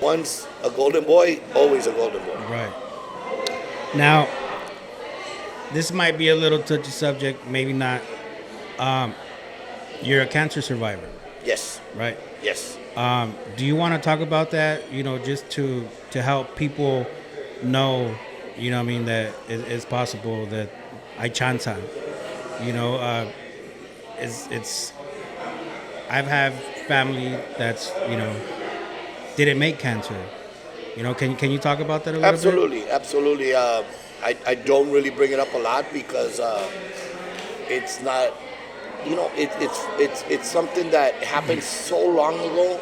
Once a golden boy, always a golden boy. Right. Now, this might be a little touchy subject, maybe not. Um, you're a cancer survivor, Yes, right? yes. Do you want to talk about that? Just to help people know, what I mean, that it's possible that hay chanza. You know, it's I've had family that's didn't make cancer. Can you talk about that a little bit? Absolutely, absolutely. I don't really bring it up a lot because it's not, it's something that happened so long ago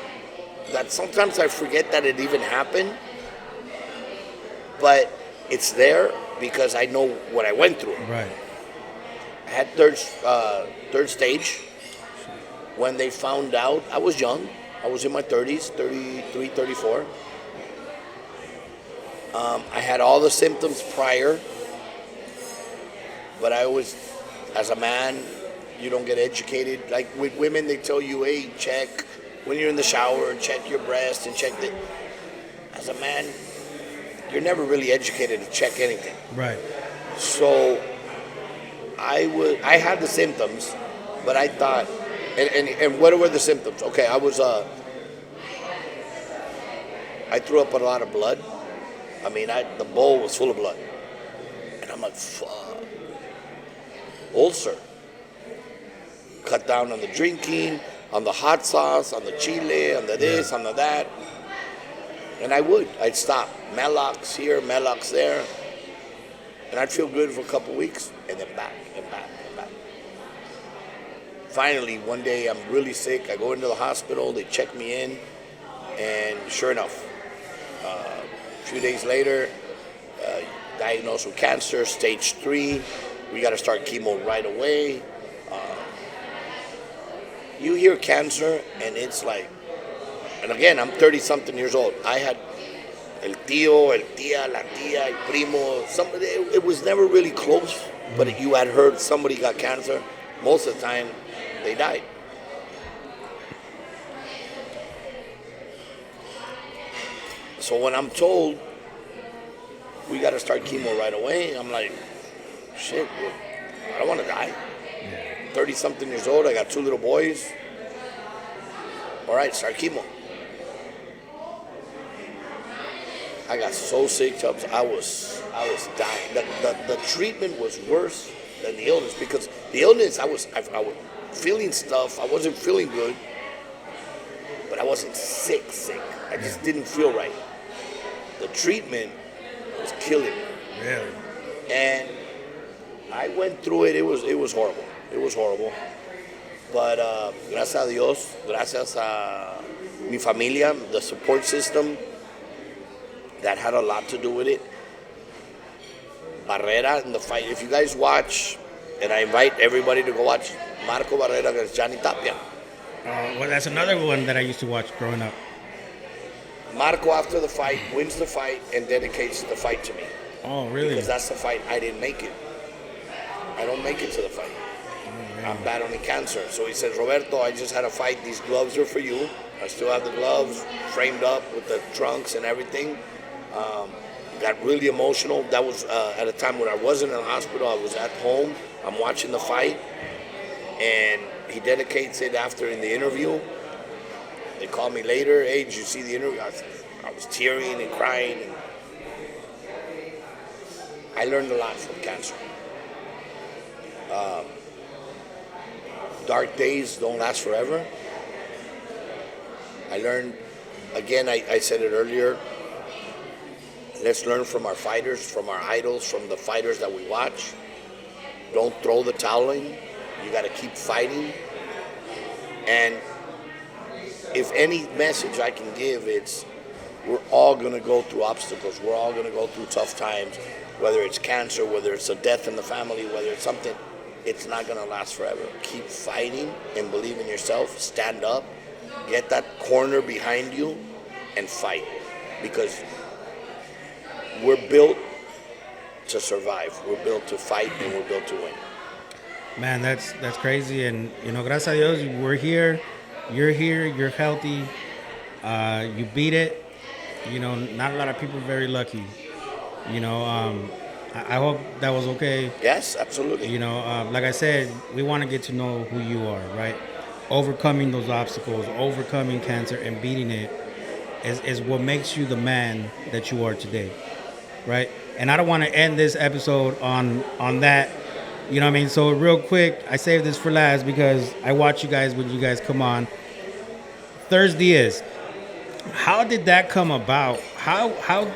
that sometimes I forget that it even happened. But it's there because I know what I went through. Right. I had third stage. When they found out, I was young. I was in my 30s, 33, 34. I had all the symptoms prior, but I always, as a man, you don't get educated. Like with women, they tell you, hey, check when you're in the shower, check your breast and check the. As a man, you're never really educated to check anything. Right. So I had the symptoms, but I thought, and what were the symptoms? Okay, I threw up a lot of blood. I mean, the bowl was full of blood. And I'm like, fuck. Ulcer. Cut down on the drinking, on the hot sauce, on the chile, on the this, on the that. And I'd stop. Melox here, Melox there. And I'd feel good for a couple weeks, and then back, and back, and back. Finally, one day I'm really sick. I go into the hospital, they check me in, and sure enough, a few days later, diagnosed with cancer, stage 3. We got to start chemo right away. You hear cancer, and it's like, and again, I'm 30-something years old. I had el tío, el tía, la tía, el primo. Somebody. It was never really close, but you had heard somebody got cancer. Most of the time, they died. So when I'm told we got to start chemo right away, I'm like, shit, I don't want to die. 30-something years old, I got 2 little boys. All right, start chemo. I got so sick, Chubbs, I was dying. The treatment was worse than the illness because the illness, I was feeling stuff. I wasn't feeling good, but I wasn't sick. I just didn't feel right. The treatment was killing me. Really? And I went through it. It was horrible. It was horrible. But gracias a Dios, gracias a mi familia, the support system, that had a lot to do with it. Barrera in the fight. If you guys watch, and I invite everybody to go watch Marco Barrera against Johnny Tapia. Well, that's another one that I used to watch growing up. Marco, after the fight, wins the fight and dedicates the fight to me. Oh, really? Because that's the fight. I didn't make it. I don't make it to the fight. I'm battling cancer. So he says, Roberto, I just had a fight. These gloves are for you. I still have the gloves framed up with the trunks and everything. Got really emotional. That was at a time when I wasn't in the hospital. I was at home. I'm watching the fight. And he dedicates it after in the interview. They called me later. Hey, did you see the interview? I was tearing and crying. And I learned a lot from cancer. Dark days don't last forever. I learned, again, I said it earlier, let's learn from our fighters, from our idols, from the fighters that we watch. Don't throw the towel in. You got to keep fighting. And if any message I can give, it's we're all going to go through obstacles. We're all going to go through tough times, whether it's cancer, whether it's a death in the family, whether it's something. It's not going to last forever. Keep fighting and believe in yourself. Stand up. Get that corner behind you and fight. Because we're built to survive. We're built to fight and we're built to win. Man, that's crazy. And, gracias a Dios, we're here. You're here. You're healthy. You beat it. You know, not a lot of people are very lucky. You know, I hope that was okay. Yes, absolutely. You know, like I said, we want to get to know who you are, right? Overcoming those obstacles, overcoming cancer, and beating it is what makes you the man that you are today, right? And I don't want to end this episode on that. You know what I mean? So real quick, I saved this for last because I watch you guys when you guys come on. Thursday is. How did that come about? How